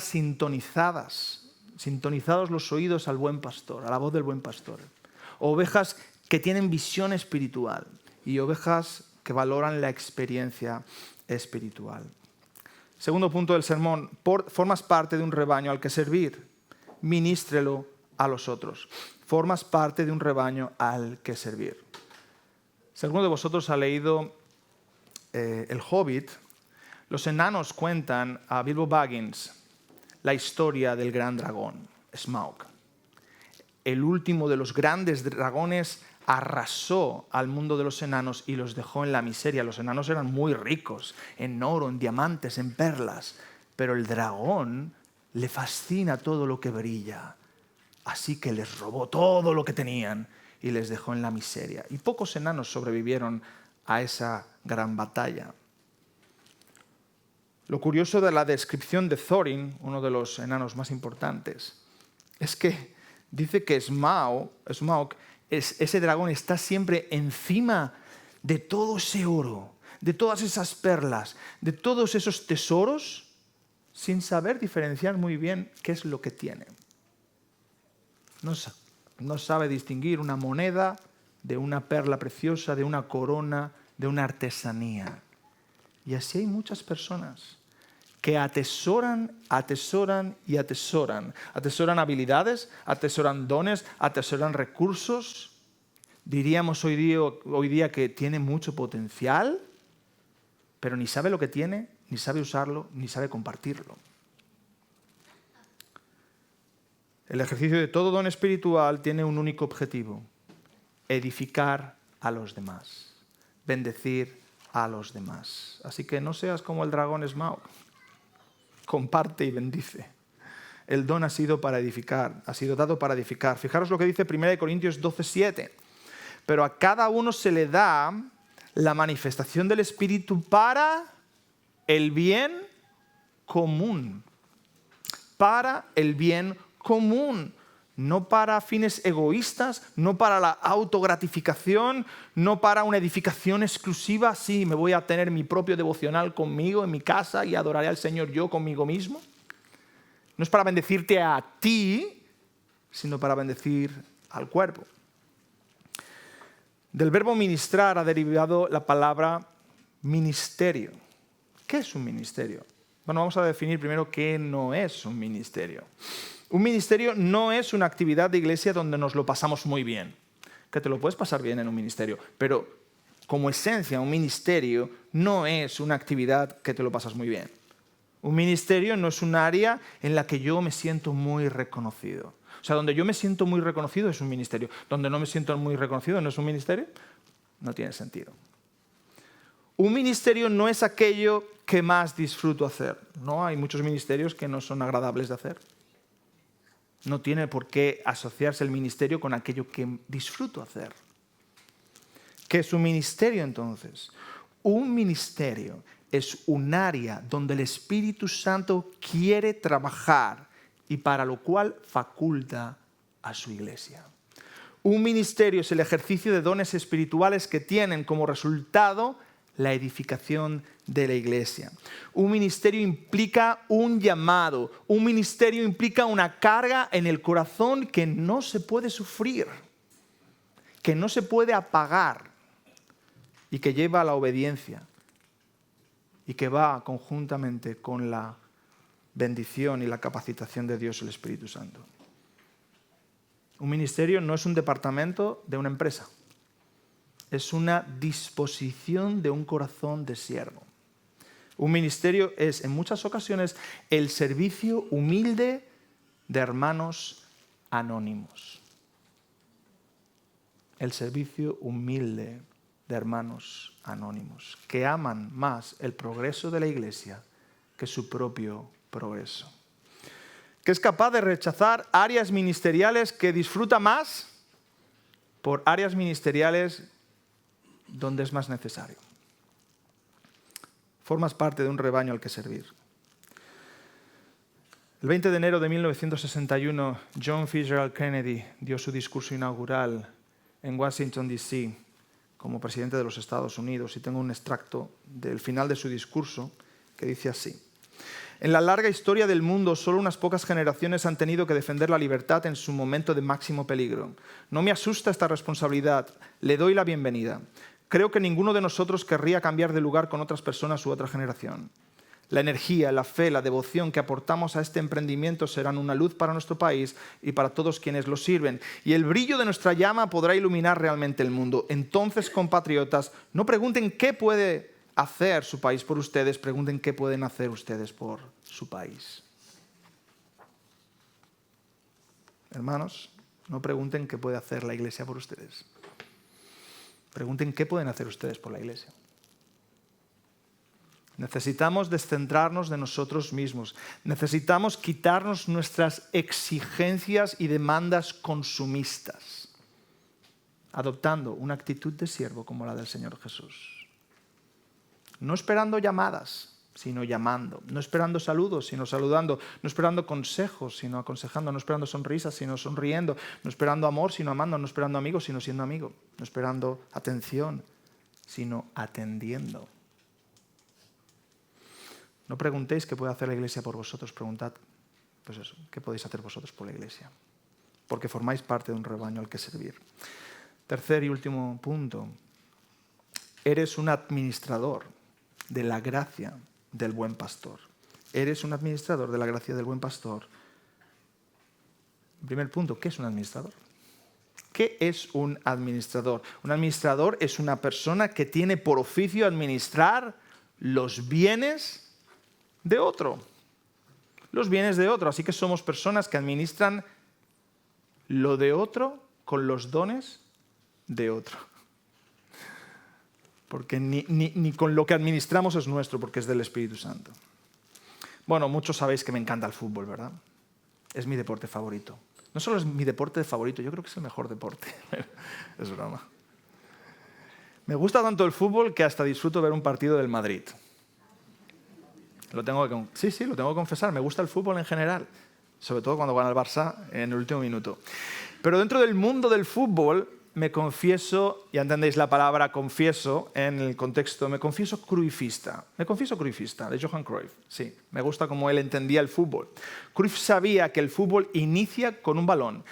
sintonizados los oídos al buen pastor, a la voz del buen pastor. Ovejas que tienen visión espiritual y ovejas que valoran la experiencia espiritual. Segundo punto del sermón, formas parte de un rebaño al que servir, ministrelo a los otros. Formas parte de un rebaño al que servir. Si alguno de vosotros ha leído El Hobbit, los enanos cuentan a Bilbo Baggins la historia del gran dragón, Smaug. El último de los grandes dragones arrasó al mundo de los enanos y los dejó en la miseria. Los enanos eran muy ricos, en oro, en diamantes, en perlas, pero el dragón le fascina todo lo que brilla. Así que les robó todo lo que tenían y les dejó en la miseria. Y pocos enanos sobrevivieron a esa gran batalla. Lo curioso de la descripción de Thorin, uno de los enanos más importantes, es que dice que Smaug, ese dragón, está siempre encima de todo ese oro, de todas esas perlas, de todos esos tesoros, sin saber diferenciar muy bien qué es lo que tiene. No sabe distinguir una moneda de una perla preciosa, de una corona, de una artesanía. Y así hay muchas personas que atesoran y atesoran. Atesoran habilidades, atesoran dones, atesoran recursos. Diríamos hoy día que tiene mucho potencial, pero ni sabe lo que tiene, ni sabe usarlo, ni sabe compartirlo. El ejercicio de todo don espiritual tiene un único objetivo: edificar a los demás, bendecir a los demás. Así que no seas como el dragón Smaug. Comparte y bendice. El don ha sido para edificar, ha sido dado para edificar. Fijaros lo que dice 1 Corintios 12:7. Pero a cada uno se le da la manifestación del Espíritu para el bien común. Para el bien común. No para fines egoístas, no para la autogratificación, no para una edificación exclusiva. Sí, me voy a tener mi propio devocional conmigo en mi casa y adoraré al Señor yo conmigo mismo. No es para bendecirte a ti, sino para bendecir al cuerpo. Del verbo ministrar ha derivado la palabra ministerio. ¿Qué es un ministerio? Bueno, vamos a definir primero qué no es un ministerio. Un ministerio no es una actividad de iglesia donde nos lo pasamos muy bien. Que te lo puedes pasar bien en un ministerio, pero como esencia un ministerio no es una actividad que te lo pasas muy bien. Un ministerio no es un área en la que yo me siento muy reconocido. O sea, donde yo me siento muy reconocido es un ministerio. Donde no me siento muy reconocido no es un ministerio. No tiene sentido. Un ministerio no es aquello que más disfruto hacer. No, hay muchos ministerios que no son agradables de hacer. No tiene por qué asociarse el ministerio con aquello que disfruto hacer. ¿Qué es un ministerio entonces? Un ministerio es un área donde el Espíritu Santo quiere trabajar y para lo cual faculta a su iglesia. Un ministerio es el ejercicio de dones espirituales que tienen como resultado la edificación de la iglesia. Un ministerio implica un llamado. Un ministerio implica una carga en el corazón que no se puede sufrir, que no se puede apagar y que lleva a la obediencia y que va conjuntamente con la bendición y la capacitación de Dios el Espíritu Santo. Un ministerio no es un departamento de una empresa. Es una disposición de un corazón de siervo. Un ministerio es, en muchas ocasiones, el servicio humilde de hermanos anónimos. El servicio humilde de hermanos anónimos, que aman más el progreso de la iglesia que su propio progreso. Que es capaz de rechazar áreas ministeriales que disfruta más por áreas ministeriales donde es más necesario. Formas parte de un rebaño al que servir. El 20 de enero de 1961, John Fitzgerald Kennedy dio su discurso inaugural en Washington, D.C., como presidente de los Estados Unidos, y tengo un extracto del final de su discurso que dice así: en la larga historia del mundo, solo unas pocas generaciones han tenido que defender la libertad en su momento de máximo peligro. No me asusta esta responsabilidad, le doy la bienvenida. Creo que ninguno de nosotros querría cambiar de lugar con otras personas u otra generación. La energía, la fe, la devoción que aportamos a este emprendimiento serán una luz para nuestro país y para todos quienes lo sirven. Y el brillo de nuestra llama podrá iluminar realmente el mundo. Entonces, compatriotas, no pregunten qué puede hacer su país por ustedes, pregunten qué pueden hacer ustedes por su país. Hermanos, no pregunten qué puede hacer la iglesia por ustedes. Pregunten qué pueden hacer ustedes por la iglesia. Necesitamos descentrarnos de nosotros mismos. Necesitamos quitarnos nuestras exigencias y demandas consumistas, adoptando una actitud de siervo como la del Señor Jesús. No esperando llamadas, sino llamando. No esperando saludos, sino saludando. No esperando consejos, sino aconsejando. No esperando sonrisas, sino sonriendo. No esperando amor, sino amando. No esperando amigos, sino siendo amigo. No esperando atención, sino atendiendo. No preguntéis qué puede hacer la iglesia por vosotros. Preguntad, pues eso, qué podéis hacer vosotros por la iglesia. Porque formáis parte de un rebaño al que servir. Tercer y último punto. Eres un administrador de la gracia del buen pastor. Eres un administrador de la gracia del buen pastor. Primer punto, ¿qué es un administrador? ¿Qué es un administrador? Un administrador es una persona que tiene por oficio administrar los bienes de otro. Los bienes de otro. Así que somos personas que administran lo de otro con los dones de otro. Porque ni con lo que administramos es nuestro, porque es del Espíritu Santo. Bueno, muchos sabéis que me encanta el fútbol, ¿verdad? Es mi deporte favorito. No solo es mi deporte favorito, yo creo que es el mejor deporte. Es broma. Me gusta tanto el fútbol que hasta disfruto ver un partido del Madrid. Lo tengo que confesar, me gusta el fútbol en general, sobre todo cuando gana el Barça en el último minuto. Pero dentro del mundo del fútbol me confieso, ya entendéis la palabra confieso en el contexto, me confieso cruifista, de Johan Cruyff, sí, me gusta cómo él entendía el fútbol. Cruyff sabía que el fútbol inicia con un balón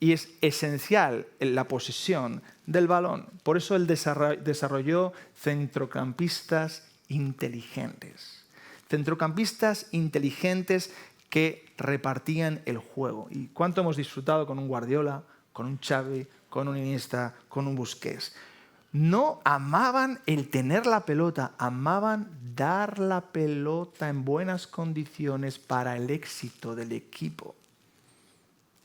y es esencial la posesión del balón. Por eso él desarrolló centrocampistas inteligentes. Centrocampistas inteligentes que repartían el juego. ¿Y cuánto hemos disfrutado con un Guardiola, con un Xavi, con un Iniesta, con un Busquets? No amaban el tener la pelota, amaban dar la pelota en buenas condiciones para el éxito del equipo.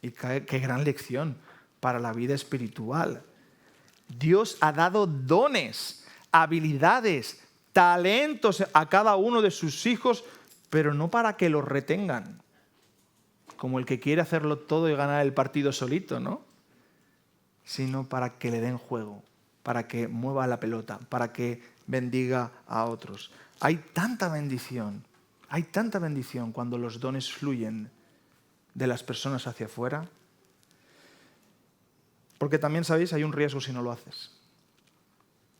Y qué gran lección para la vida espiritual. Dios ha dado dones, habilidades, talentos a cada uno de sus hijos, pero no para que los retengan, como el que quiere hacerlo todo y ganar el partido solito, ¿no? Sino para que le den juego, para que mueva la pelota, para que bendiga a otros. Hay tanta bendición cuando los dones fluyen de las personas hacia afuera, porque también, ¿sabéis?, hay un riesgo si no lo haces.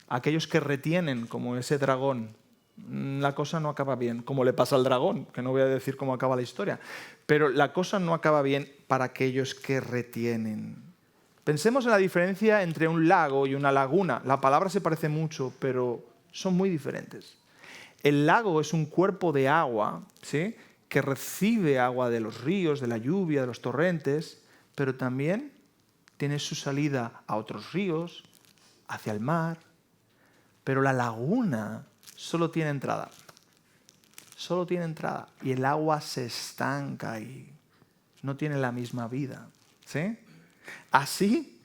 Aquellos que retienen, como ese dragón, la cosa no acaba bien, como le pasa al dragón, que no voy a decir cómo acaba la historia, pero la cosa no acaba bien para aquellos que retienen. Pensemos en la diferencia entre un lago y una laguna. La palabra se parece mucho, pero son muy diferentes. El lago es un cuerpo de agua, ¿sí?, que recibe agua de los ríos, de la lluvia, de los torrentes, pero también tiene su salida a otros ríos, hacia el mar. Pero la laguna solo tiene entrada. Solo tiene entrada. Y el agua se estanca ahí. No tiene la misma vida. ¿Sí? Así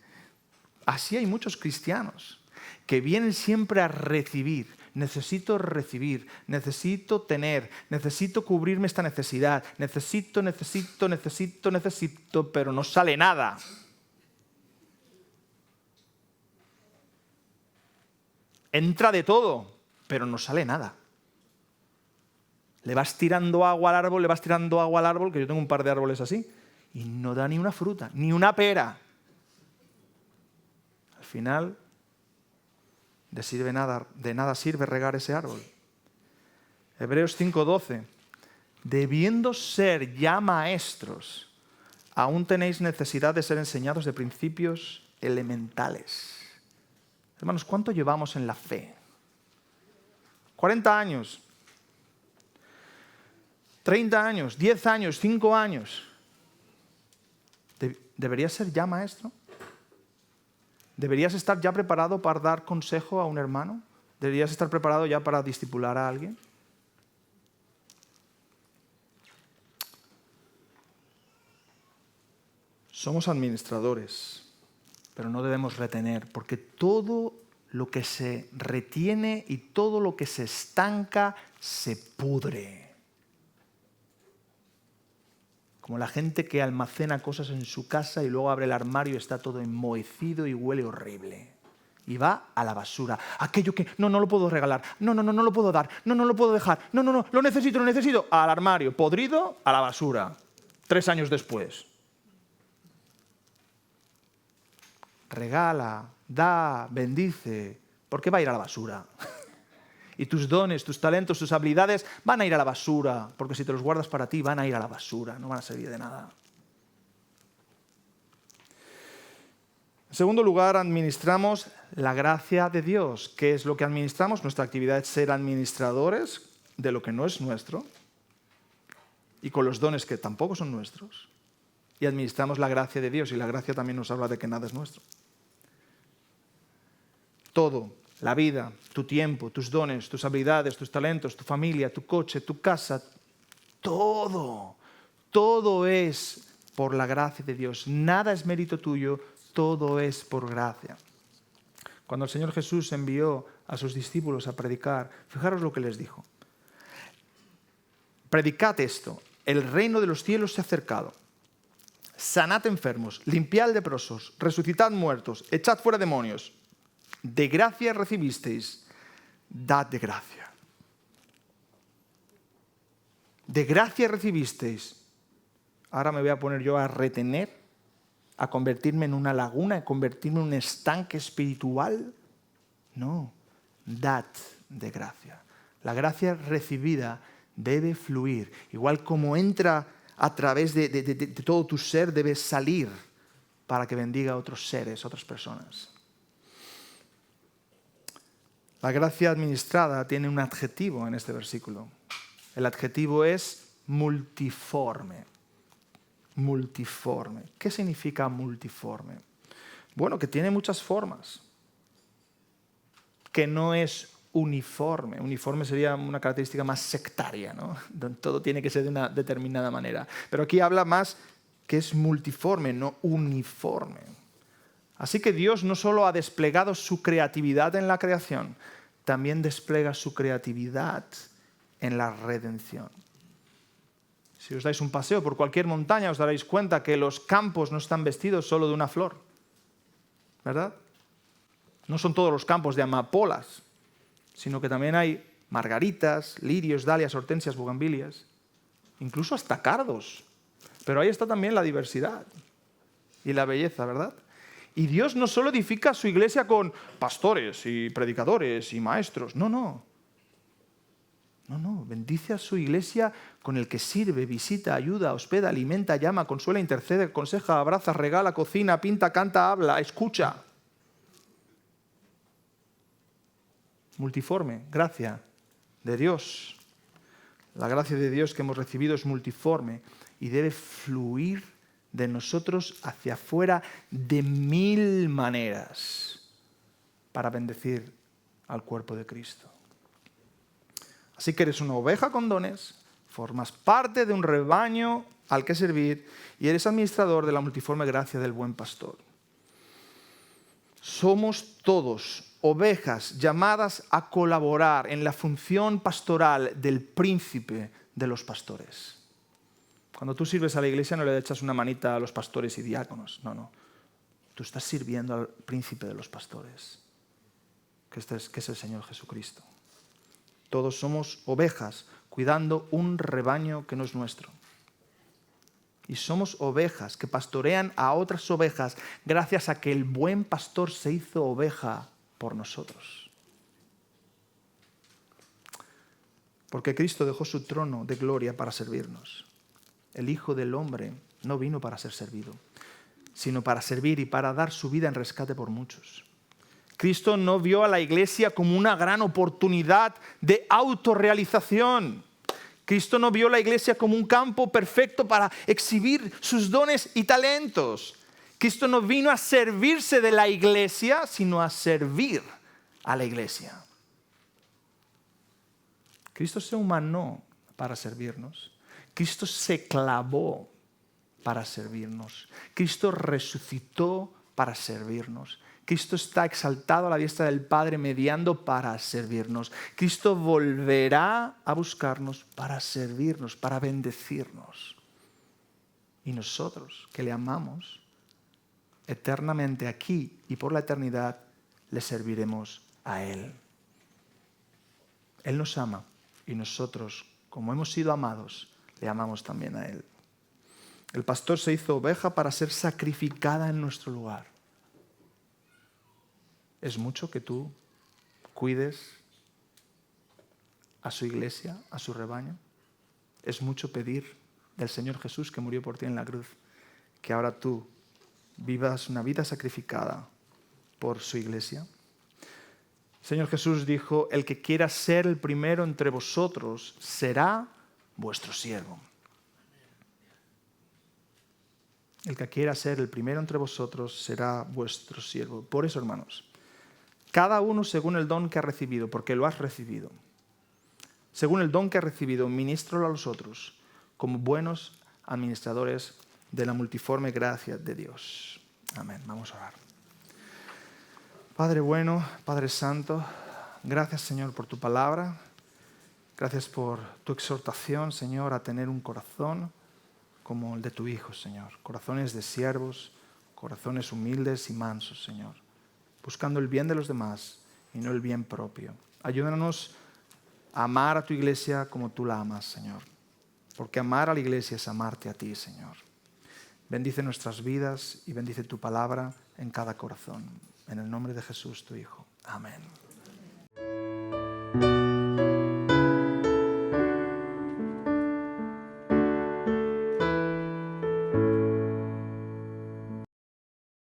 hay muchos cristianos que vienen siempre a recibir. Necesito recibir, necesito tener, necesito cubrirme esta necesidad. Necesito, pero no sale nada. Entra de todo, pero no sale nada. Le vas tirando agua al árbol, que yo tengo un par de árboles así, y no da ni una fruta, ni una pera. Al final, de nada sirve regar ese árbol. Hebreos 5:12. Debiendo ser ya maestros, aún tenéis necesidad de ser enseñados de principios elementales. Hermanos, ¿cuánto llevamos en la fe? 40 años, 30 años, 10 años, 5 años. ¿Deberías ser ya maestro? ¿Deberías estar ya preparado para dar consejo a un hermano? ¿Deberías estar preparado ya para discipular a alguien? Somos administradores, pero no debemos retener, porque todo lo que se retiene y todo lo que se estanca se pudre. Como la gente que almacena cosas en su casa y luego abre el armario y está todo enmohecido y huele horrible. Y va a la basura. Aquello que no lo puedo regalar, no lo puedo dar, no lo puedo dejar, no, lo necesito, al armario, podrido, a la basura. 3 años después. Regala, da, bendice, ¿por qué va a ir a la basura? Y tus dones, tus talentos, tus habilidades van a ir a la basura, porque si te los guardas para ti van a ir a la basura, no van a servir de nada. En segundo lugar, administramos la gracia de Dios. ¿Qué es lo que administramos? Nuestra actividad es ser administradores de lo que no es nuestro y con los dones que tampoco son nuestros. Y administramos la gracia de Dios, y la gracia también nos habla de que nada es nuestro. Todo, la vida, tu tiempo, tus dones, tus habilidades, tus talentos, tu familia, tu coche, tu casa, todo es por la gracia de Dios. Nada es mérito tuyo, todo es por gracia. Cuando el Señor Jesús envió a sus discípulos a predicar, fijaros lo que les dijo. Predicad esto, el reino de los cielos se ha acercado. Sanad enfermos, limpiad leprosos, resucitad muertos, echad fuera demonios. De gracia recibisteis, dad de gracia. De gracia recibisteis. Ahora me voy a poner yo a retener, a convertirme en una laguna, a convertirme en un estanque espiritual. No, dad de gracia. La gracia recibida debe fluir. Igual como entra a través de todo tu ser, debe salir para que bendiga a otros seres, otras personas. La gracia administrada tiene un adjetivo en este versículo. El adjetivo es multiforme. Multiforme. ¿Qué significa multiforme? Bueno, que tiene muchas formas. Que no es uniforme. Uniforme sería una característica más sectaria, ¿no? Todo tiene que ser de una determinada manera. Pero aquí habla más que es multiforme, no uniforme. Así que Dios no solo ha desplegado su creatividad en la creación, también despliega su creatividad en la redención. Si os dais un paseo por cualquier montaña, os daréis cuenta que los campos no están vestidos solo de una flor, ¿verdad? No son todos los campos de amapolas, sino que también hay margaritas, lirios, dalias, hortensias, bugambilias, incluso hasta cardos. Pero ahí está también la diversidad y la belleza, ¿verdad? Y Dios no solo edifica su iglesia con pastores y predicadores y maestros, no, bendice a su iglesia con el que sirve, visita, ayuda, hospeda, alimenta, llama, consuela, intercede, aconseja, abraza, regala, cocina, pinta, canta, habla, escucha. Multiforme, gracia de Dios. La gracia de Dios que hemos recibido es multiforme y debe fluir de nosotros hacia afuera de 1000 maneras para bendecir al cuerpo de Cristo. Así que eres una oveja con dones, formas parte de un rebaño al que servir y eres administrador de la multiforme gracia del buen pastor. Somos todos ovejas llamadas a colaborar en la función pastoral del príncipe de los pastores. Cuando tú sirves a la iglesia no le echas una manita a los pastores y diáconos, no. Tú estás sirviendo al príncipe de los pastores, que es el Señor Jesucristo. Todos somos ovejas cuidando un rebaño que no es nuestro. Y somos ovejas que pastorean a otras ovejas gracias a que el buen pastor se hizo oveja por nosotros. Porque Cristo dejó su trono de gloria para servirnos. El Hijo del Hombre no vino para ser servido, sino para servir y para dar su vida en rescate por muchos. Cristo no vio a la iglesia como una gran oportunidad de autorrealización. Cristo no vio la iglesia como un campo perfecto para exhibir sus dones y talentos. Cristo no vino a servirse de la iglesia, sino a servir a la iglesia. Cristo se humanó para servirnos. Cristo se clavó para servirnos. Cristo resucitó para servirnos. Cristo está exaltado a la diestra del Padre mediando para servirnos. Cristo volverá a buscarnos para servirnos, para bendecirnos. Y nosotros, que le amamos, eternamente aquí y por la eternidad, le serviremos a Él. Él nos ama y nosotros, como hemos sido amados, le amamos también a Él. El pastor se hizo oveja para ser sacrificada en nuestro lugar. ¿Es mucho que tú cuides a su iglesia, a su rebaño? ¿Es mucho pedir del Señor Jesús que murió por ti en la cruz, que ahora tú vivas una vida sacrificada por su iglesia? El Señor Jesús dijo, el que quiera ser el primero entre vosotros será vuestro siervo. El que quiera ser el primero entre vosotros será vuestro siervo. Por eso, hermanos, cada uno según el don que ha recibido, porque lo has recibido. Según el don que ha recibido, ministralo a los otros, como buenos administradores de la multiforme gracia de Dios. Amén. Vamos a orar. Padre bueno, Padre santo, gracias, Señor, por tu palabra. Gracias por tu exhortación, Señor, a tener un corazón como el de tu Hijo, Señor. Corazones de siervos, corazones humildes y mansos, Señor. buscando el bien de los demás y no el bien propio. Ayúdanos a amar a tu iglesia como tú la amas, Señor. Porque amar a la iglesia es amarte a ti, Señor. Bendice nuestras vidas y bendice tu palabra en cada corazón. En el nombre de Jesús, tu Hijo. Amén.